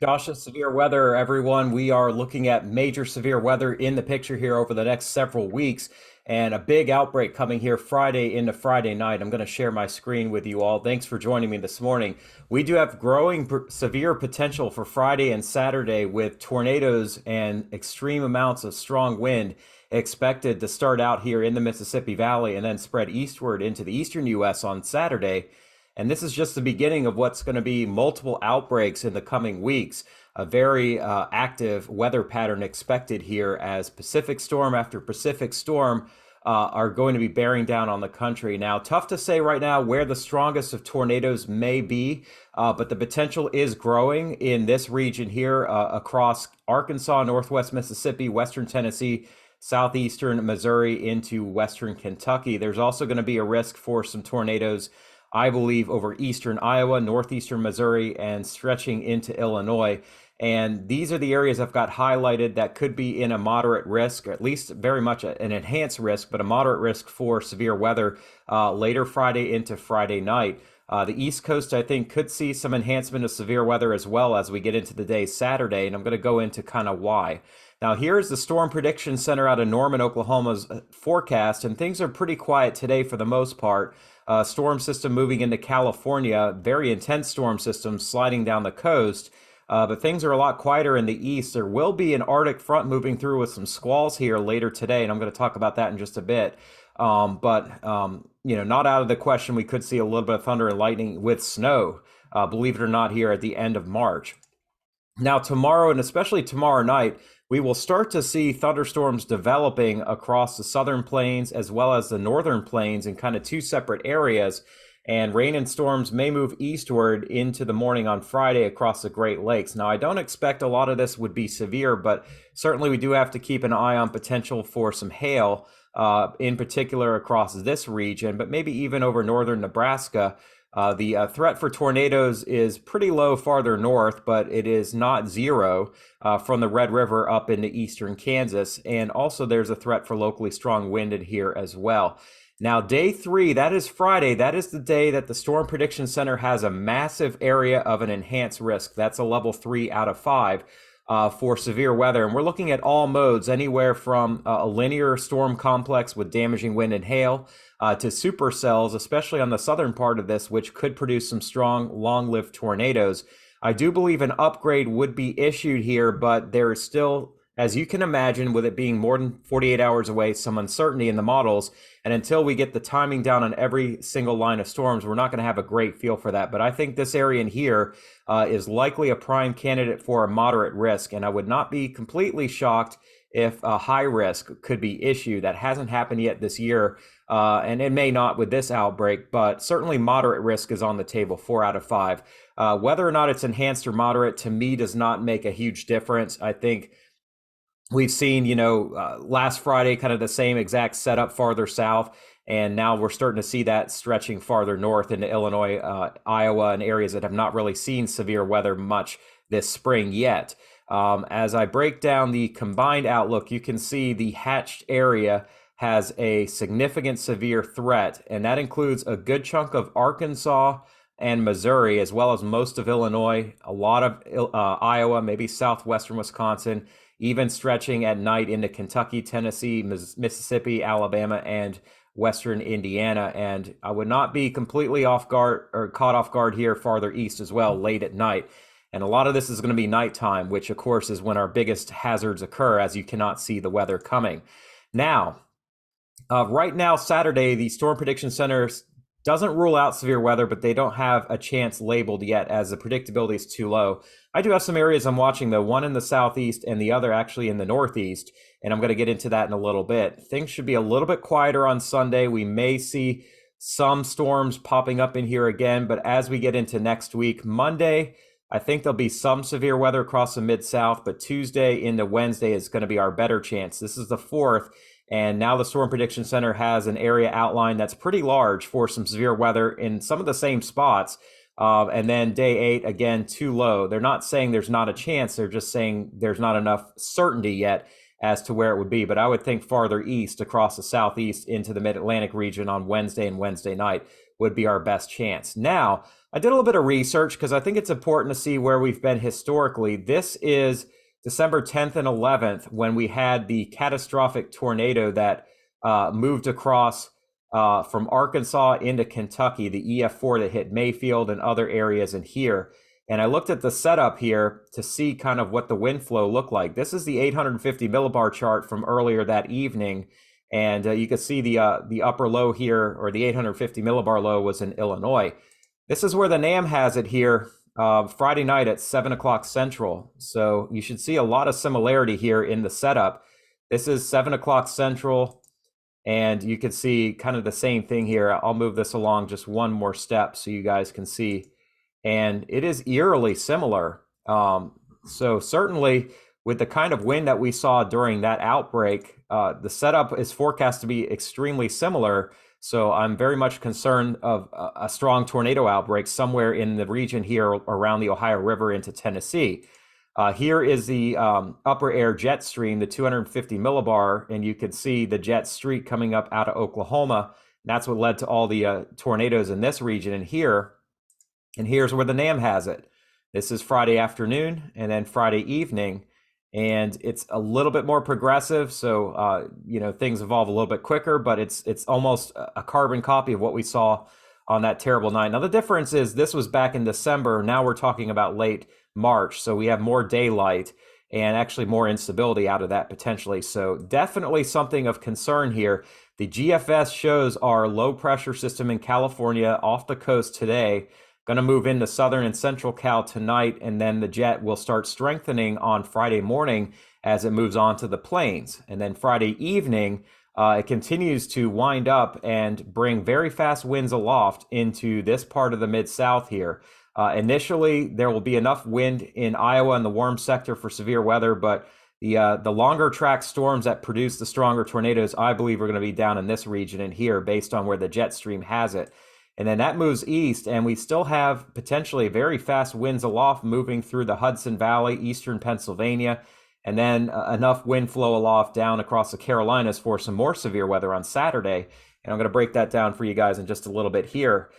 Gosh, it's severe weather, everyone. We are looking at major severe weather in the picture here over the next several weeks, and a big outbreak coming here Friday into Friday night. I'm going to share my screen with you all. Thanks for joining me this morning. We do have growing severe potential for Friday and Saturday with tornadoes and extreme amounts of strong wind expected to start out here in the Mississippi Valley and then spread eastward into the eastern U.S. on Saturday. And this is just the beginning of what's going to be multiple outbreaks in the coming weeks. A very active weather pattern expected here as Pacific storm after Pacific storm are going to be bearing down on the country. Now, tough to say right now where the strongest of tornadoes may be, but the potential is growing in this region here across Arkansas, Northwest Mississippi, Western Tennessee, southeastern Missouri into Western Kentucky. There's also going to be a risk for some tornadoes, I believe, over eastern Iowa, northeastern Missouri, and stretching into Illinois. And these are the areas I've got highlighted that could be in a moderate risk, or at least very much an enhanced risk, but a moderate risk for severe weather later Friday into Friday night. The East Coast, I think, could see some enhancement of severe weather as well as we get into the day Saturday, and I'm going to go into kind of why. Now, here's the Storm Prediction Center out of Norman, Oklahoma's forecast, and things are pretty quiet today for the most part. Storm system moving into California, very intense storm system sliding down the coast. But things are a lot quieter in the east. There will be an Arctic front moving through with some squalls here later today, and I'm going to talk about that in just a bit. Not out of the question we could see a little bit of thunder and lightning with snow, believe it or not, here at the end of March. Now, tomorrow, and especially tomorrow night, we will start to see thunderstorms developing across the southern plains as well as the northern plains in kind of two separate areas. And rain and storms may move eastward into the morning on Friday across the Great Lakes. Now, I don't expect a lot of this would be severe, but certainly we do have to keep an eye on potential for some hail, in particular across this region, but maybe even over northern Nebraska. The threat for tornadoes is pretty low farther north, but it is not zero from the Red River up into eastern Kansas. And also there's a threat for locally strong wind in here as well. Now, day 3, that is Friday. That is the day that the Storm Prediction Center has a massive area of an enhanced risk. That's a level 3 out of 5 for severe weather. And we're looking at all modes, anywhere from a linear storm complex with damaging wind and hail to supercells, especially on the southern part of this, which could produce some strong, long-lived tornadoes. I do believe an upgrade would be issued here, but there is still, as you can imagine, with it being more than 48 hours away, some uncertainty in the models. And until we get the timing down on every single line of storms, we're not going to have a great feel for that. But I think this area in here is likely a prime candidate for a moderate risk. And I would not be completely shocked if a high risk could be issued. That hasn't happened yet this year. And it may not with this outbreak, but certainly moderate risk is on the table, 4 out of 5. Whether or not it's enhanced or moderate, to me, does not make a huge difference. I think we've seen, last Friday, kind of the same exact setup farther south. And now we're starting to see that stretching farther north into Illinois, Iowa, and areas that have not really seen severe weather much this spring yet. As I break down the combined outlook, you can see the hatched area has a significant severe threat, and that includes a good chunk of Arkansas and Missouri, as well as most of Illinois, a lot of Iowa, maybe southwestern Wisconsin, even stretching at night into Kentucky, Tennessee, Mississippi, Alabama, and western Indiana. And I would not be completely off guard or caught off guard here farther east as well, late at night. And a lot of this is going to be nighttime, which of course is when our biggest hazards occur, as you cannot see the weather coming. Now, right now, Saturday, the Storm Prediction Center doesn't rule out severe weather, but they don't have a chance labeled yet as the predictability is too low. I do have some areas I'm watching, though, one in the southeast and the other actually in the northeast, and I'm going to get into that in a little bit. Things should be a little bit quieter on Sunday. We may see some storms popping up in here again, but as we get into next week, Monday, I think there'll be some severe weather across the Mid-South, but Tuesday into Wednesday is going to be our better chance. This is the 4th. And now the Storm Prediction Center has an area outline that's pretty large for some severe weather in some of the same spots. And then day 8, again, too low. They're not saying there's not a chance. They're just saying there's not enough certainty yet as to where it would be. But I would think farther east across the southeast into the mid-Atlantic region on Wednesday and Wednesday night. would be our best chance. Now, I did a little bit of research because I think it's important to see where we've been historically. This is December 10th and 11th when we had the catastrophic tornado that moved across from Arkansas into Kentucky, the EF4 that hit Mayfield and other areas in here. And I looked at the setup here to see kind of what the wind flow looked like. This is the 850 millibar chart from earlier that evening. And you can see the upper low here, or the 850 millibar low, was in Illinois. This is where the NAM has it here Friday night at 7 o'clock Central. So you should see a lot of similarity here in the setup. This is 7 o'clock Central. And you can see kind of the same thing here. I'll move this along just one more step so you guys can see. And it is eerily similar. So certainly with the kind of wind that we saw during that outbreak, the setup is forecast to be extremely similar. So I'm very much concerned of a strong tornado outbreak somewhere in the region here around the Ohio River into Tennessee. Here is the upper air jet stream, the 250 millibar, and you can see the jet streak coming up out of Oklahoma. And that's what led to all the tornadoes in this region. And here's where the NAM has it. This is Friday afternoon and then Friday evening, and it's a little bit more progressive. So things evolve a little bit quicker, but it's almost a carbon copy of what we saw on that terrible night. Now the difference is this was back in December. Now we're talking about late March, so we have more daylight and actually more instability out of that potentially. So definitely something of concern here. The GFS shows our low pressure system in California off the coast today, going to move into southern and central Cal tonight, and then the jet will start strengthening on Friday morning as it moves on to the plains. And then Friday evening, it continues to wind up and bring very fast winds aloft into this part of the Mid-South here. Initially, there will be enough wind in Iowa and the warm sector for severe weather, but the longer track storms that produce the stronger tornadoes, I believe, are going to be down in this region and here based on where the jet stream has it. And then that moves east, and we still have potentially very fast winds aloft moving through the Hudson Valley, eastern Pennsylvania, and then enough wind flow aloft down across the Carolinas for some more severe weather on Saturday. And I'm going to break that down for you guys in just a little bit here.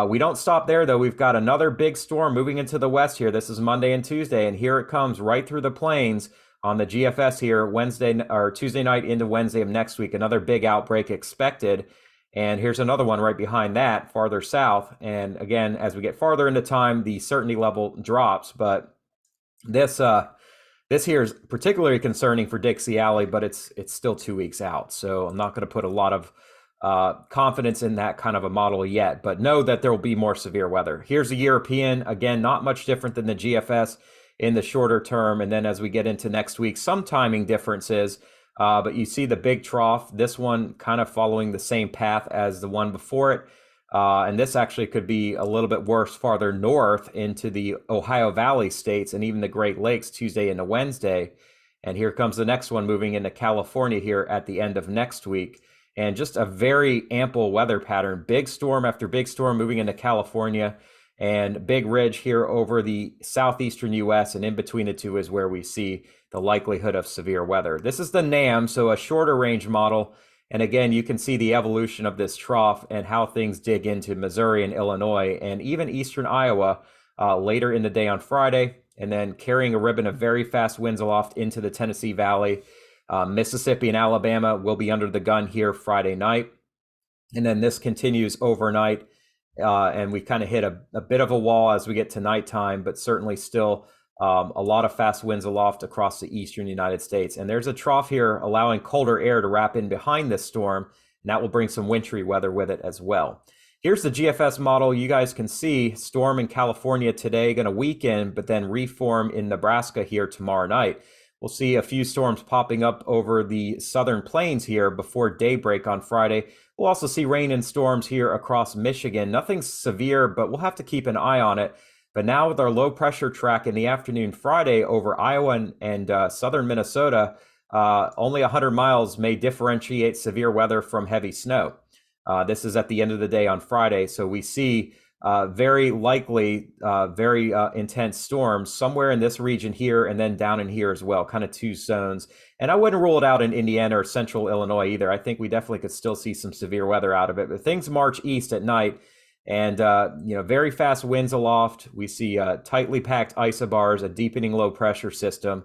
We don't stop there, though. We've got another big storm moving into the west here. This is Monday and Tuesday, and here it comes right through the plains on the GFS here Wednesday or Tuesday night into Wednesday of next week. Another big outbreak expected. And here's another one right behind that, farther south. And again, as we get farther into time, the certainty level drops. But this here is particularly concerning for Dixie Alley, but it's still 2 weeks out. So I'm not going to put a lot of confidence in that kind of a model yet, but know that there will be more severe weather. Here's a European, again, not much different than the GFS in the shorter term. And then as we get into next week, some timing differences. But you see the big trough, this one kind of following the same path as the one before it. And this actually could be a little bit worse farther north into the Ohio Valley states and even the Great Lakes Tuesday into Wednesday. And here comes the next one moving into California here at the end of next week. And just a very ample weather pattern, big storm after big storm moving into California, and big ridge here over the southeastern U.S. And in between the two is where we see the likelihood of severe weather. This is the NAM, so a shorter range model. And again, you can see the evolution of this trough and how things dig into Missouri and Illinois and even eastern Iowa later in the day on Friday, and then carrying a ribbon of very fast winds aloft into the Tennessee Valley. Mississippi and Alabama will be under the gun here Friday night. And then this continues overnight. And we kind of hit a bit of a wall as we get to nighttime, but certainly still a lot of fast winds aloft across the eastern United States. And there's a trough here allowing colder air to wrap in behind this storm, and that will bring some wintry weather with it as well. Here's the GFS model. You guys can see storm in California today, going to weaken, but then reform in Nebraska here tomorrow night. We'll see a few storms popping up over the southern plains here before daybreak on Friday. We'll also see rain and storms here across Michigan. Nothing severe, but we'll have to keep an eye on it. But now with our low pressure track in the afternoon Friday over Iowa and southern Minnesota, only 100 miles may differentiate severe weather from heavy snow. This is at the end of the day on Friday. So we see very likely very intense storms somewhere in this region here and then down in here as well, kind of two zones. And I wouldn't rule it out in Indiana or central Illinois either. I think we definitely could still see some severe weather out of it. But things march east at night. And very fast winds aloft. We see tightly packed isobars, a deepening low pressure system.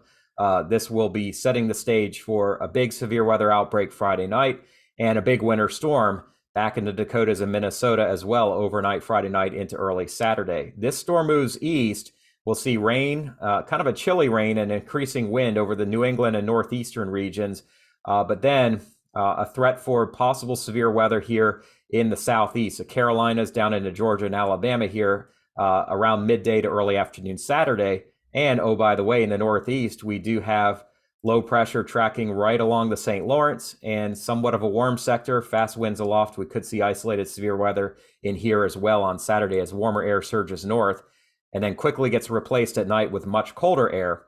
This will be setting the stage for a big severe weather outbreak Friday night and a big winter storm back into Dakotas and Minnesota as well overnight Friday night into early Saturday. This storm moves east. We'll see rain, kind of a chilly rain and increasing wind over the New England and northeastern regions, but then a threat for possible severe weather here in the southeast, the Carolinas down into Georgia and Alabama here around midday to early afternoon Saturday. And oh, by the way, in the northeast, we do have low pressure tracking right along the St. Lawrence and somewhat of a warm sector, fast winds aloft. We could see isolated severe weather in here as well on Saturday as warmer air surges north and then quickly gets replaced at night with much colder air.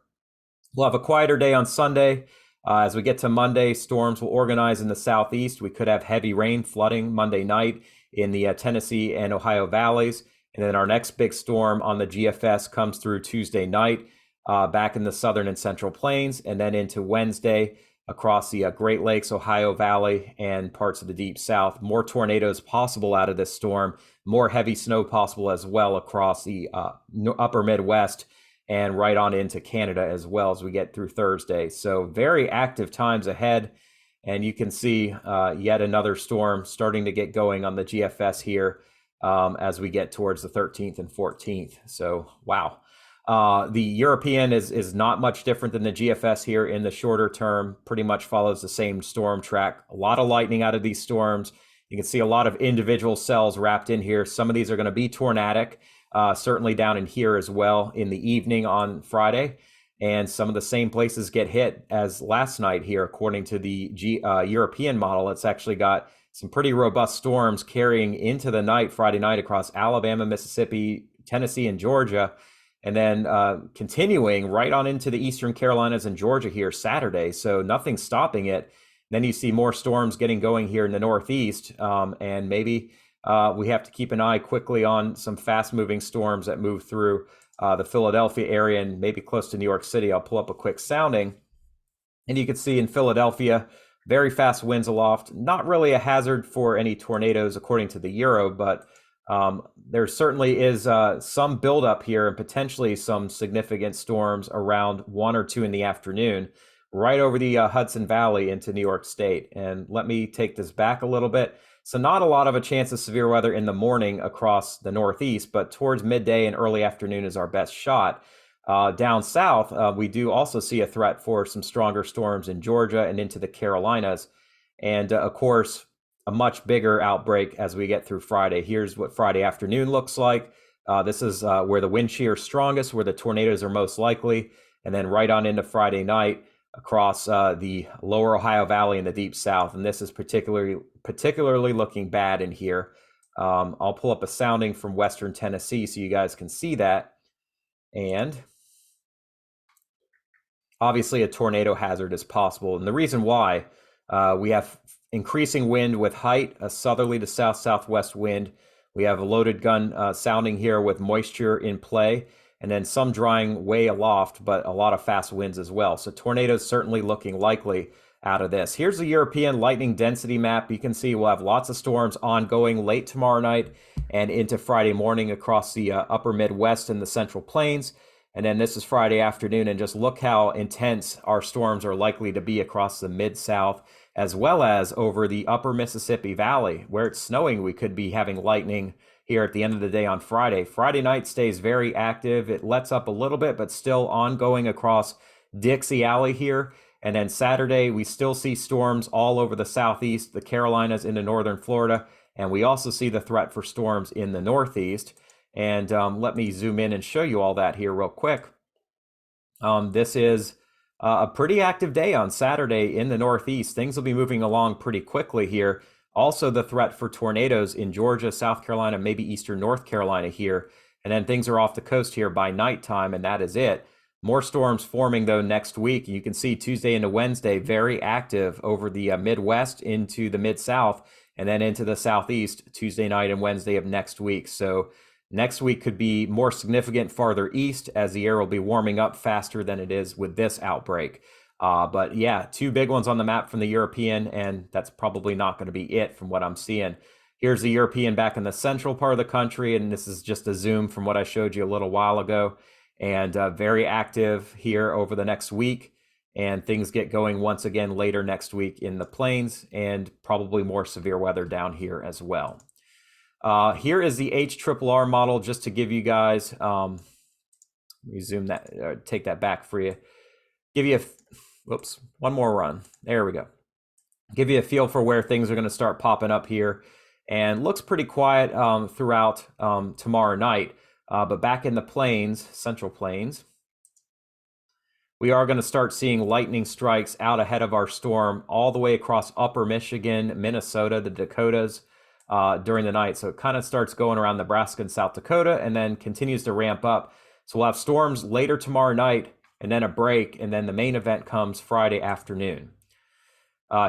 We'll have a quieter day on Sunday. As we get to Monday, storms will organize in the southeast. We could have heavy rain, flooding Monday night in the Tennessee and Ohio valleys. And then our next big storm on the GFS comes through Tuesday night back in the southern and central plains, and then into Wednesday across the Great Lakes, Ohio Valley, and parts of the deep south. More tornadoes possible out of this storm, more heavy snow possible as well across the upper Midwest and right on into Canada as well as we get through Thursday. So very active times ahead. And you can see yet another storm starting to get going on the GFS here as we get towards the 13th and 14th. So, wow. The European is not much different than the GFS here in the shorter term, pretty much follows the same storm track. A lot of lightning out of these storms. You can see a lot of individual cells wrapped in here. Some of these are going to be tornadic, certainly down in here as well in the evening on Friday. And some of the same places get hit as last night here, according to the European model. It's actually got some pretty robust storms carrying into the night, Friday night, across Alabama, Mississippi, Tennessee, and Georgia. And then continuing right on into the Eastern Carolinas and Georgia here Saturday. So nothing's stopping it. Then you see more storms getting going here in the Northeast. And maybe we have to keep an eye quickly on some fast moving storms that move through the Philadelphia area and maybe close to New York City. I'll pull up a quick sounding. And you can see in Philadelphia, very fast winds aloft. Not really a hazard for any tornadoes according to the Euro, but there certainly is some buildup here and potentially some significant storms around 1 or 2 in the afternoon, right over the Hudson Valley into New York State. And let me take this back a little bit. So not a lot of a chance of severe weather in the morning across the Northeast, but towards midday and early afternoon is our best shot. Down south, we do also see a threat for some stronger storms in Georgia and into the Carolinas. And of course, a much bigger outbreak as we get through Friday. Here's what Friday afternoon looks like. This is where the wind shear is strongest, where the tornadoes are most likely. And then right on into Friday night across the lower Ohio Valley and the deep south. And this is particularly looking bad in here. I'll pull up a sounding from Western Tennessee so you guys can see that. And obviously a tornado hazard is possible. And the reason why we have increasing wind with height, a southerly to south-southwest wind. We have a loaded gun sounding here with moisture in play, and then some drying way aloft, but a lot of fast winds as well. So tornadoes certainly looking likely out of this. Here's the European lightning density map. You can see we'll have lots of storms ongoing late tomorrow night and into Friday morning across the upper Midwest and the Central Plains. And then this is Friday afternoon, and just look how intense our storms are likely to be across the Mid-South, as well as over the upper Mississippi Valley. Where it's snowing, we could be having lightning here at the end of the day on Friday. Friday night stays very active. It lets up a little bit, but still ongoing across Dixie Alley here. And then Saturday, we still see storms all over the southeast, the Carolinas into northern Florida. And we also see the threat for storms in the northeast. And let me zoom in and show you all that here real quick. This is a pretty active day on Saturday in the Northeast. Things will be moving along pretty quickly here. Also the threat for tornadoes in Georgia, South Carolina, maybe Eastern North Carolina here. And then things are off the coast here by nighttime, and that is it. More storms forming though next week. You can see Tuesday into Wednesday, very active over the Midwest into the Mid-South, and then into the Southeast Tuesday night and Wednesday of next week. So next week could be more significant farther east as the air will be warming up faster than it is with this outbreak. But yeah, 2 big ones on the map from the European, and that's probably not going to be it from what I'm seeing. Here's the European back in the central part of the country, and this is just a zoom from what I showed you a little while ago. And very active here over the next week. And things get going once again later next week in the plains, and probably more severe weather down here as well. Here is the HRRR model, just to give you guys, let me zoom that, take that back for you. Give you whoops, one more run. There we go. Give you a feel for where things are going to start popping up here. And looks pretty quiet throughout tomorrow night. But back in the plains, central plains, we are going to start seeing lightning strikes out ahead of our storm all the way across upper Michigan, Minnesota, the Dakotas during the night. So it kind of starts going around Nebraska and South Dakota and then continues to ramp up. So we'll have storms later tomorrow night and then a break, and then the main event comes Friday afternoon.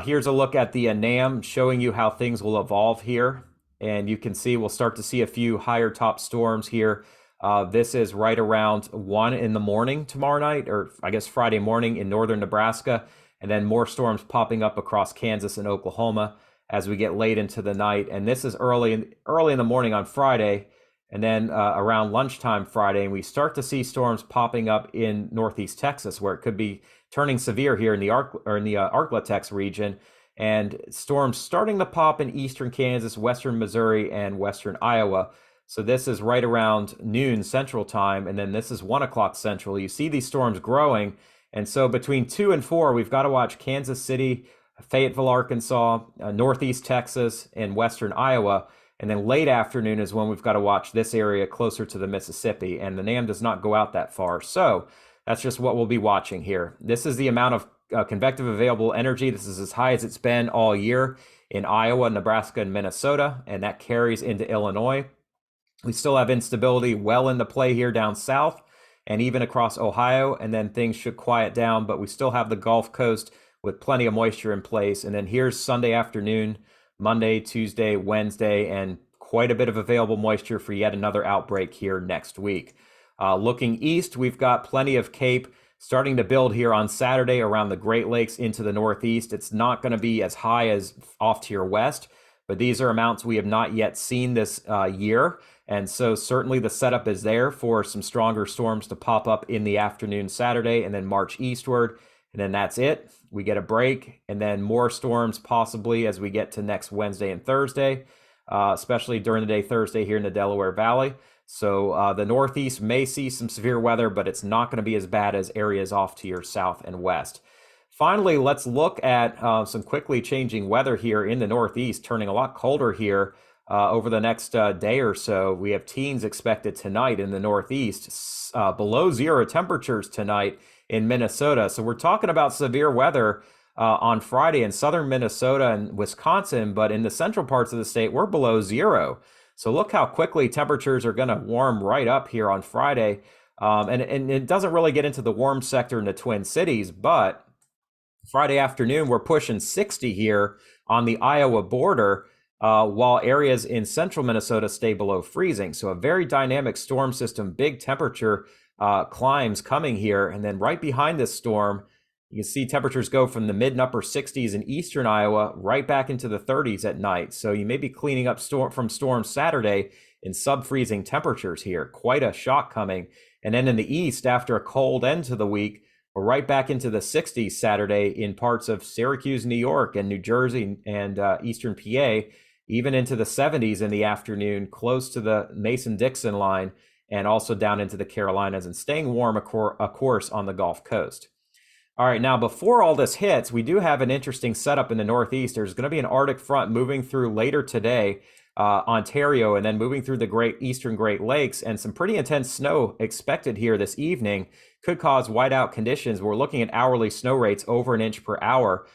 Here's a look at the NAM showing you how things will evolve here. And you can see we'll start to see a few higher top storms here. This is right around 1 in the morning tomorrow night, or I guess Friday morning in northern Nebraska, and then more storms popping up across Kansas and Oklahoma as we get late into the night. And this is early in the morning on Friday, and then around lunchtime Friday, and we start to see storms popping up in northeast Texas, where it could be turning severe here in the Arklatex region, and storms starting to pop in eastern Kansas, western Missouri, and western Iowa. So this is right around noon Central Time, and then this is 1 o'clock Central. You see these storms growing, and so between 2 and 4, we've got to watch Kansas City, Fayetteville, Arkansas, northeast Texas, and western Iowa. And then late afternoon is when we've got to watch this area closer to the Mississippi, and the NAM does not go out that far. So that's just what we'll be watching here. This is the amount of convective available energy. This is as high as it's been all year in Iowa, Nebraska, and Minnesota, and that carries into Illinois. We still have instability well into play here down south and even across Ohio, and then things should quiet down, but we still have the Gulf Coast with plenty of moisture in place. And then here's Sunday afternoon, Monday, Tuesday, Wednesday, and quite a bit of available moisture for yet another outbreak here next week. Looking east, we've got plenty of CAPE starting to build here on Saturday around the Great Lakes into the northeast. It's not going to be as high as off to your west, but these are amounts we have not yet seen this year. And so certainly the setup is there for some stronger storms to pop up in the afternoon Saturday and then march eastward. And then that's it. We get a break, and then more storms possibly as we get to next Wednesday and Thursday, especially during the day Thursday here in the Delaware Valley. So the Northeast may see some severe weather, but it's not going to be as bad as areas off to your south and west. Finally, let's look at some quickly changing weather here in the Northeast, turning a lot colder here over the next day or so. We have teens expected tonight in the Northeast, below zero temperatures tonight in Minnesota. So we're talking about severe weather on Friday in southern Minnesota and Wisconsin, but in the central parts of the state, we're below zero. So look how quickly temperatures are going to warm right up here on Friday. And it doesn't really get into the warm sector in the Twin Cities, but Friday afternoon, we're pushing 60 here on the Iowa border, while areas in central Minnesota stay below freezing. So a very dynamic storm system, big temperature climbs coming here. And then right behind this storm, you can see temperatures go from the mid and upper 60s in eastern Iowa right back into the 30s at night. So you may be cleaning up from storm Saturday in sub-freezing temperatures here. Quite a shock coming. And then in the east, after a cold end to the week, we're right back into the 60s Saturday in parts of Syracuse, New York, and New Jersey and eastern PA, even into the 70s in the afternoon, close to the Mason-Dixon line, and also down into the Carolinas, and staying warm, of course, on the Gulf Coast. All right, now before all this hits, we do have an interesting setup in the Northeast. There's going to be an Arctic front moving through later today, Ontario, and then moving through the Eastern Great Lakes, and some pretty intense snow expected here this evening. Could cause whiteout conditions. We're looking at hourly snow rates over an inch per hour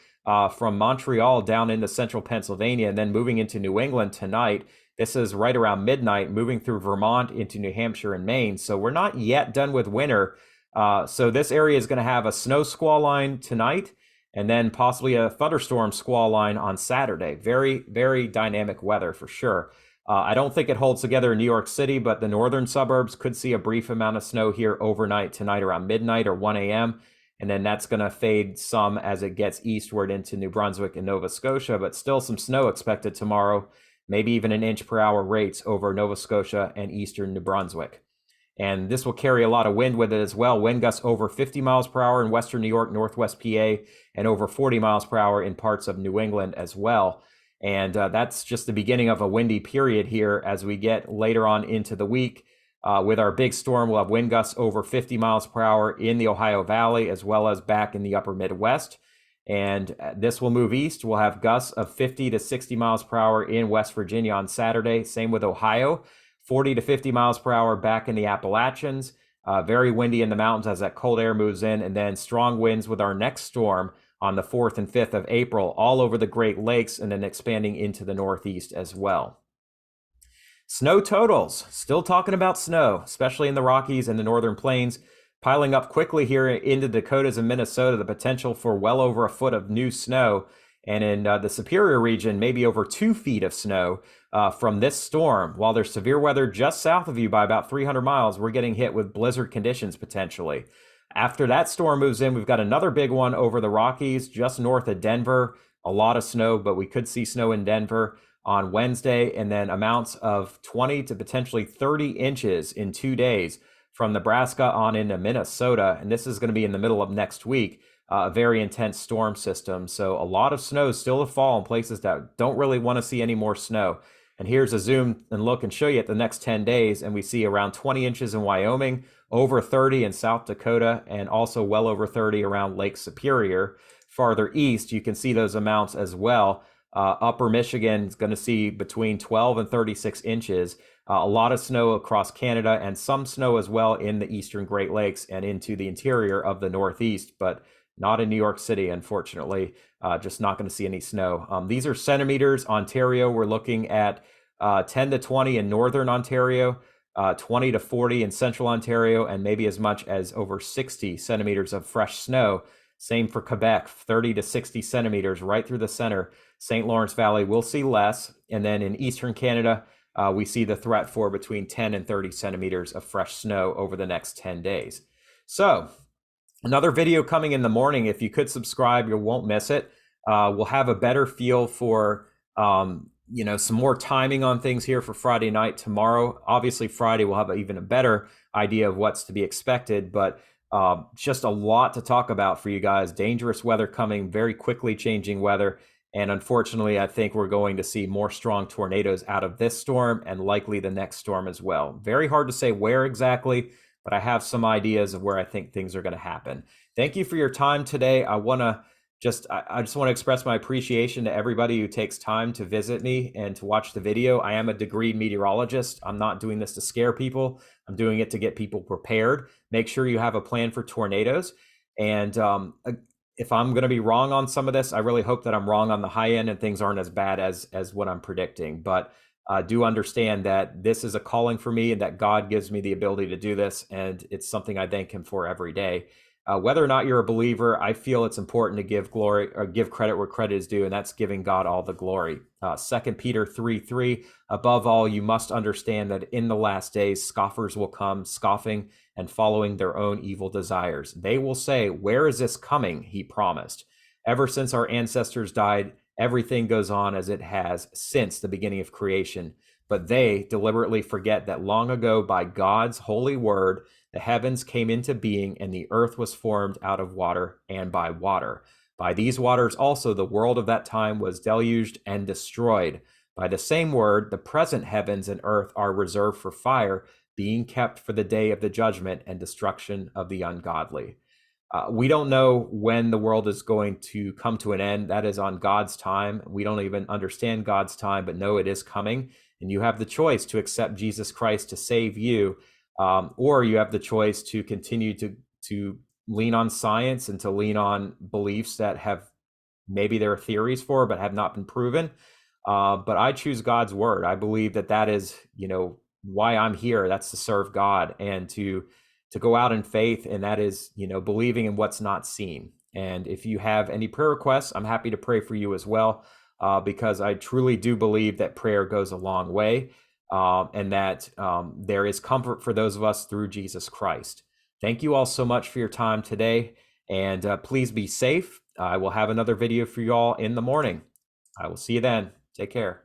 from Montreal down into central Pennsylvania, and then moving into New England tonight. This is right around midnight, moving through Vermont into New Hampshire and Maine. So we're not yet done with winter. So this area is going to have a snow squall line tonight, and then possibly a thunderstorm squall line on Saturday. Very, very dynamic weather for sure. I don't think it holds together in New York City, but the northern suburbs could see a brief amount of snow here overnight tonight around midnight or 1 a.m. And then that's going to fade some as it gets eastward into New Brunswick and Nova Scotia, but still some snow expected tomorrow maybe even an inch per hour rates over Nova Scotia and eastern New Brunswick. And this will carry a lot of wind with it as well. Wind gusts over 50 miles per hour in western New York, northwest PA, and over 40 miles per hour in parts of New England as well. And that's just the beginning of a windy period here as we get later on into the week. With our big storm, we'll have wind gusts over 50 miles per hour in the Ohio Valley, as well as back in the upper Midwest. And this will move east. We'll have gusts of 50 to 60 miles per hour in West Virginia on Saturday. Same with Ohio, 40 to 50 miles per hour back in the Appalachians. Very windy in the mountains as that cold air moves in, and then strong winds with our next storm on the 4th and 5th of April, all over the Great Lakes, and then expanding into the Northeast as well. Snow totals, still talking about snow, especially in the Rockies and the Northern Plains, piling up quickly here into Dakotas and Minnesota, the potential for well over a foot of new snow. And in the Superior region, maybe over 2 feet of snow from this storm. While there's severe weather just south of you by about 300 miles, we're getting hit with blizzard conditions potentially. After that storm moves in, we've got another big one over the Rockies, just north of Denver. A lot of snow, but we could see snow in Denver on Wednesday, and then amounts of 20 to potentially 30 inches in 2 days from Nebraska on into Minnesota. And this is going to be in the middle of next week, a very intense storm system. So a lot of snow still to fall in places that don't really want to see any more snow. And here's a zoom and look and show you at the next 10 days. And we see around 20 inches in Wyoming, over 30 in South Dakota, and also well over 30 around Lake Superior. Farther east, you can see those amounts as well. Upper Michigan is going to see between 12 and 36 inches. A lot of snow across Canada, and some snow as well in the eastern Great Lakes and into the interior of the Northeast, but not in New York City, unfortunately. Just not going to see any snow. These are centimeters. Ontario, we're looking at 10 to 20 in northern Ontario, 20 to 40 in central Ontario, and maybe as much as over 60 centimeters of fresh snow. Same for Quebec, 30 to 60 centimeters right through the center. St. Lawrence Valley, we'll see less. And then in eastern Canada, we see the threat for between 10 and 30 centimeters of fresh snow over the next 10 days. So another video coming in the morning. If you could subscribe, you won't miss it. We'll have a better feel for, some more timing on things here for Friday night tomorrow. Obviously, Friday we'll have even a better idea of what's to be expected, but just a lot to talk about for you guys. Dangerous weather coming, very quickly changing weather. And unfortunately, I think we're going to see more strong tornadoes out of this storm and likely the next storm as well. Very hard to say where exactly, but I have some ideas of where I think things are going to happen. Thank you for your time today. I just want to express my appreciation to everybody who takes time to visit me and to watch the video. I am a degreed meteorologist. I'm not doing this to scare people. I'm doing it to get people prepared. Make sure you have a plan for tornadoes. And if I'm going to be wrong on some of this, I really hope that I'm wrong on the high end and things aren't as bad as what I'm predicting. But do understand that this is a calling for me and that God gives me the ability to do this. And it's something I thank him for every day. Whether or not you're a believer, I feel it's important to give glory or give credit where credit is due, and that's giving God all the glory. 2 Peter 3:3, above all, you must understand that in the last days, scoffers will come, scoffing and following their own evil desires. They will say, where is this coming? He promised. Ever since our ancestors died, everything goes on as it has since the beginning of creation. But they deliberately forget that long ago, by God's holy word, the heavens came into being and the earth was formed out of water and by water. By these waters also the world of that time was deluged and destroyed. By the same word, the present heavens and earth are reserved for fire, being kept for the day of the judgment and destruction of the ungodly. We don't know when the world is going to come to an end. That is on God's time. We don't even understand God's time, but know it is coming. And you have the choice to accept Jesus Christ to save you, or you have the choice to continue to lean on science and to lean on beliefs that have maybe there are theories for, but have not been proven. But I choose God's word. I believe that is, why I'm here. That's to serve God and to go out in faith. And that is, believing in what's not seen. And if you have any prayer requests, I'm happy to pray for you as well, because I truly do believe that prayer goes a long way, and that there is comfort for those of us through Jesus Christ. Thank you all so much for your time today. And please be safe. I will have another video for you all in the morning. I will see you then. Take care.